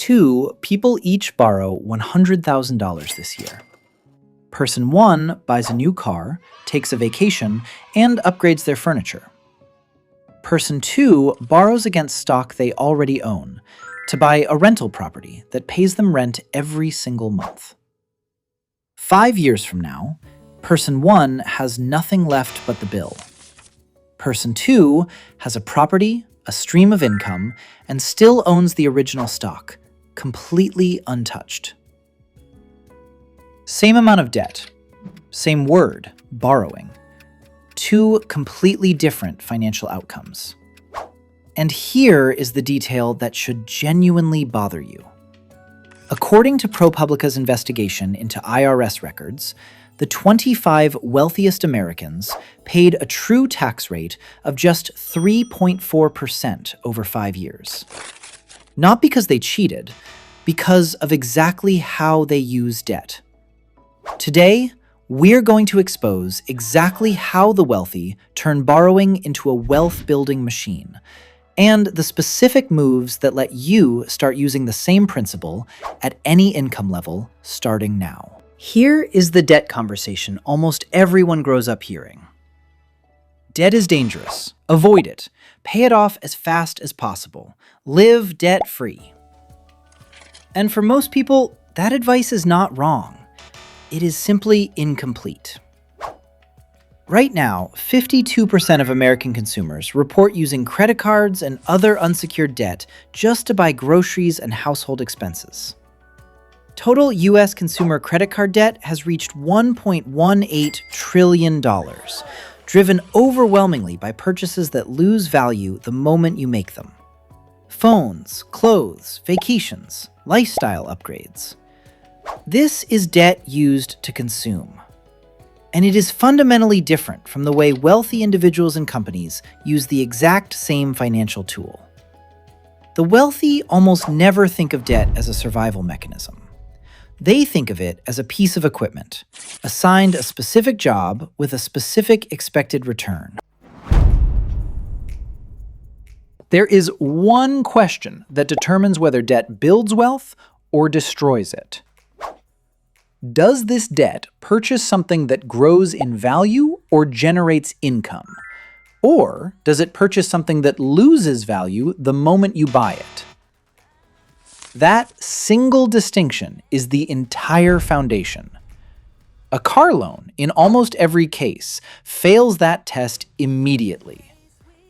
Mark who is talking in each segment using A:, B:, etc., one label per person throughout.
A: 2 people each borrow $100,000 this year. Person 1 buys a new car, takes a vacation, and upgrades their furniture. Person 2 borrows against stock they already own to buy a rental property that pays them rent every single month. 5 years from now, Person 1 has nothing left but the bill. Person 2 has a property, a stream of income, and still owns the original stock, completely untouched. Same amount of debt, same word, borrowing. 2 completely different financial outcomes. And here is the detail that should genuinely bother you. According to ProPublica's investigation into IRS records, the 25 wealthiest Americans paid a true tax rate of just 3.4% over 5 years. Not because they cheated, because of exactly how they use debt. Today, we're going to expose exactly how the wealthy turn borrowing into a wealth-building machine, and the specific moves that let you start using the same principle at any income level starting now. Here is the debt conversation almost everyone grows up hearing. Debt is dangerous. Avoid it. Pay it off as fast as possible. Live debt-free. And for most people, that advice is not wrong. It is simply incomplete. Right now, 52% of American consumers report using credit cards and other unsecured debt just to buy groceries and household expenses. Total U.S. consumer credit card debt has reached $1.18 trillion, driven overwhelmingly by purchases that lose value the moment you make them. Phones, clothes, vacations, lifestyle upgrades. This is debt used to consume. And it is fundamentally different from the way wealthy individuals and companies use the exact same financial tool. The wealthy almost never think of debt as a survival mechanism. They think of it as a piece of equipment, assigned a specific job with a specific expected return. There is one question that determines whether debt builds wealth or destroys it. Does this debt purchase something that grows in value or generates income? Or does it purchase something that loses value the moment you buy it? That single distinction is the entire foundation. A car loan, in almost every case, fails that test immediately.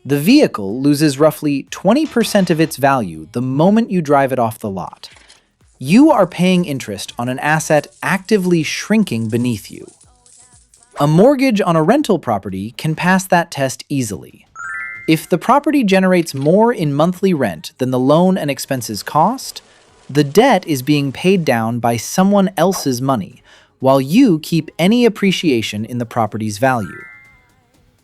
A: The vehicle loses roughly 20% of its value the moment you drive it off the lot. You are paying interest on an asset actively shrinking beneath you. A mortgage on a rental property can pass that test easily. If the property generates more in monthly rent than the loan and expenses cost, the debt is being paid down by someone else's money, while you keep any appreciation in the property's value.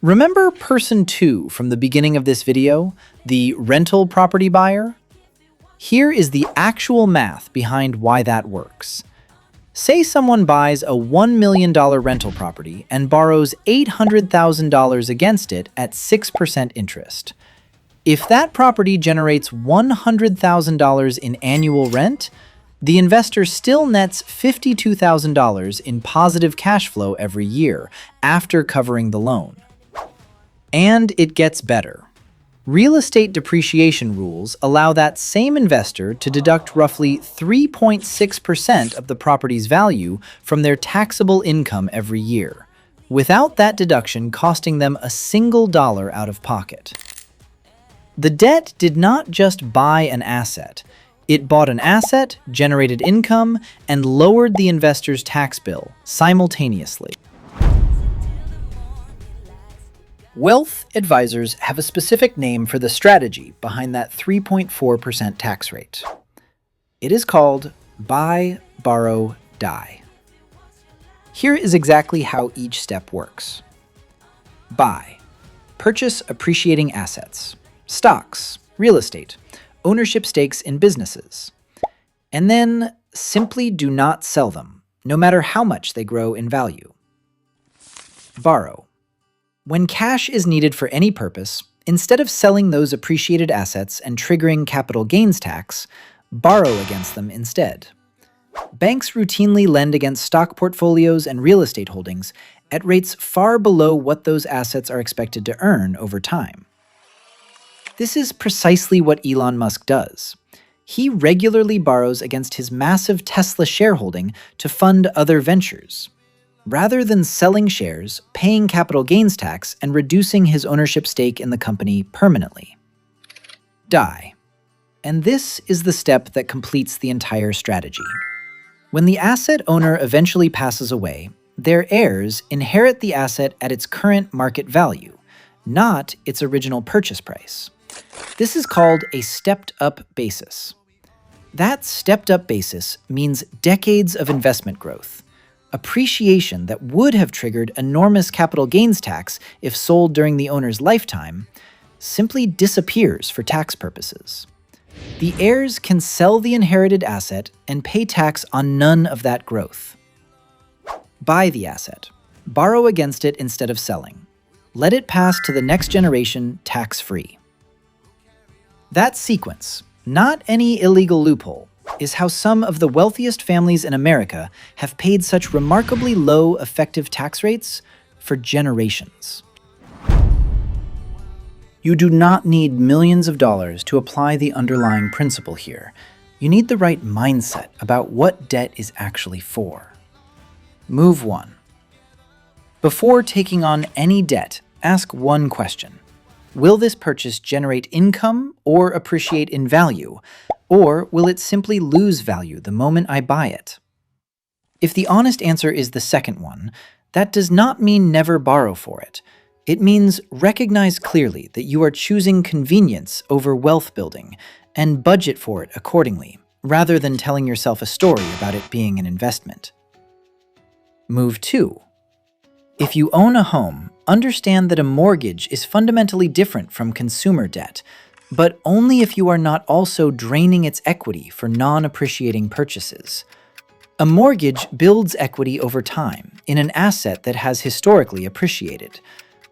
A: Remember person 2 from the beginning of this video, the rental property buyer? Here is the actual math behind why that works. Say someone buys a $1 million rental property and borrows $800,000 against it at 6% interest. If that property generates $100,000 in annual rent, the investor still nets $52,000 in positive cash flow every year after covering the loan. And it gets better. Real estate depreciation rules allow that same investor to deduct roughly 3.6% of the property's value from their taxable income every year, without that deduction costing them a single dollar out of pocket. The debt did not just buy an asset. It bought an asset, generated income, and lowered the investor's tax bill simultaneously. Wealth advisors have a specific name for the strategy behind that 3.4% tax rate. It is called buy, borrow, die. Here is exactly how each step works. Buy. Purchase appreciating assets. Stocks, real estate, ownership stakes in businesses. And then simply do not sell them, no matter how much they grow in value. Borrow. When cash is needed for any purpose, instead of selling those appreciated assets and triggering capital gains tax, Borrow against them instead. Banks routinely lend against stock portfolios and real estate holdings at rates far below what those assets are expected to earn over time. This is precisely what Elon Musk does. He regularly borrows against his massive Tesla shareholding to fund other ventures. Rather than selling shares, paying capital gains tax, and reducing his ownership stake in the company permanently. Die. And this is the step that completes the entire strategy. When the asset owner eventually passes away, their heirs inherit the asset at its current market value, not its original purchase price. This is called a stepped-up basis. That stepped-up basis means decades of investment growth. Appreciation that would have triggered enormous capital gains tax if sold during the owner's lifetime simply disappears for tax purposes. The heirs can sell the inherited asset and pay tax on none of that growth. Buy the asset. Borrow against it instead of selling. Let it pass to the next generation tax-free. That sequence, not any illegal loophole, is how some of the wealthiest families in America have paid such remarkably low effective tax rates for generations. You do not need millions of dollars to apply the underlying principle here. You need the right mindset about what debt is actually for. Move 1. Before taking on any debt, ask one question. Will this purchase generate income or appreciate in value, or will it simply lose value the moment I buy it? If the honest answer is the second one, that does not mean never borrow for it. It means recognize clearly that you are choosing convenience over wealth building and budget for it accordingly, rather than telling yourself a story about it being an investment. Move 2. If you own a home, understand that a mortgage is fundamentally different from consumer debt, but only if you are not also draining its equity for non-appreciating purchases. A mortgage builds equity over time in an asset that has historically appreciated.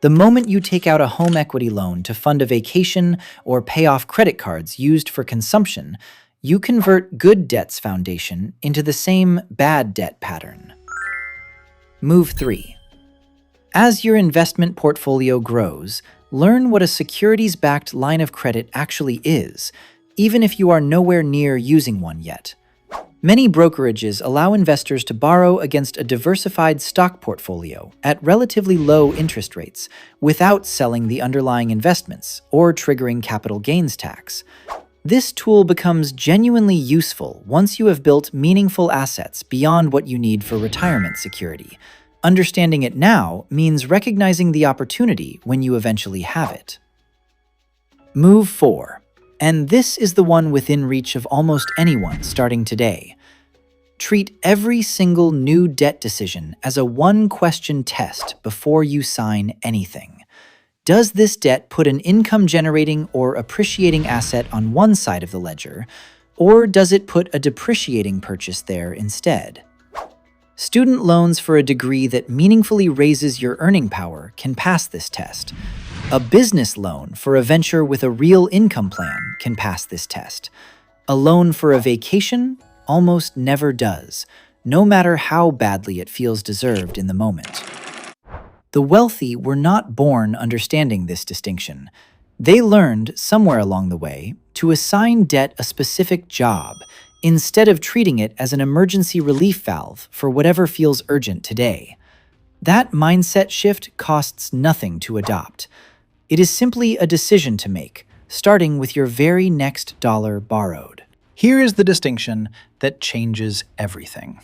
A: The moment you take out a home equity loan to fund a vacation or pay off credit cards used for consumption, you convert good debt's foundation into the same bad debt pattern. Move 3. As your investment portfolio grows, learn what a securities-backed line of credit actually is, even if you are nowhere near using one yet. Many brokerages allow investors to borrow against a diversified stock portfolio at relatively low interest rates without selling the underlying investments or triggering capital gains tax. This tool becomes genuinely useful once you have built meaningful assets beyond what you need for retirement security. Understanding it now means recognizing the opportunity when you eventually have it. Move 4. And this is the one within reach of almost anyone starting today. Treat every single new debt decision as a one-question test before you sign anything. Does this debt put an income-generating or appreciating asset on one side of the ledger, or does it put a depreciating purchase there instead? Student loans for a degree that meaningfully raises your earning power can pass this test. A business loan for a venture with a real income plan can pass this test. A loan for a vacation almost never does, no matter how badly it feels deserved in the moment. The wealthy were not born understanding this distinction. They learned, somewhere along the way, to assign debt a specific job, instead of treating it as an emergency relief valve for whatever feels urgent today. That mindset shift costs nothing to adopt. It is simply a decision to make, starting with your very next dollar borrowed. Here is the distinction that changes everything.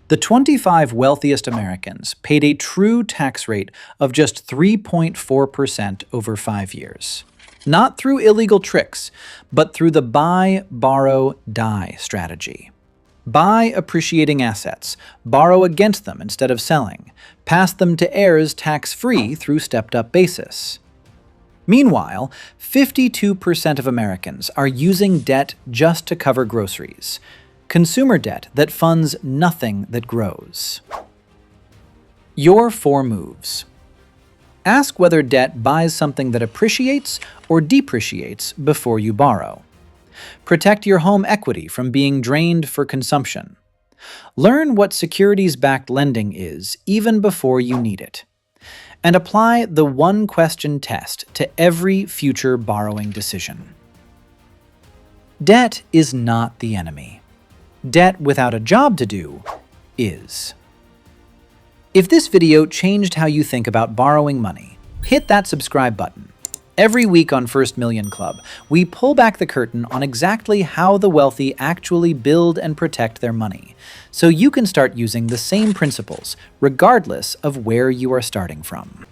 A: The 25 wealthiest Americans paid a true tax rate of just 3.4% over 5 years. Not through illegal tricks, but through the buy, borrow, die strategy. Buy appreciating assets, borrow against them instead of selling, pass them to heirs tax-free through stepped-up basis. Meanwhile, 52% of Americans are using debt just to cover groceries. Consumer debt that funds nothing that grows. Your 4 moves. Ask whether debt buys something that appreciates or depreciates before you borrow. Protect your home equity from being drained for consumption. Learn what securities-backed lending is even before you need it. And apply the one-question test to every future borrowing decision. Debt is not the enemy. Debt without a job to do is. If this video changed how you think about borrowing money, hit that subscribe button. Every week on First Million Club, we pull back the curtain on exactly how the wealthy actually build and protect their money, so you can start using the same principles regardless of where you are starting from.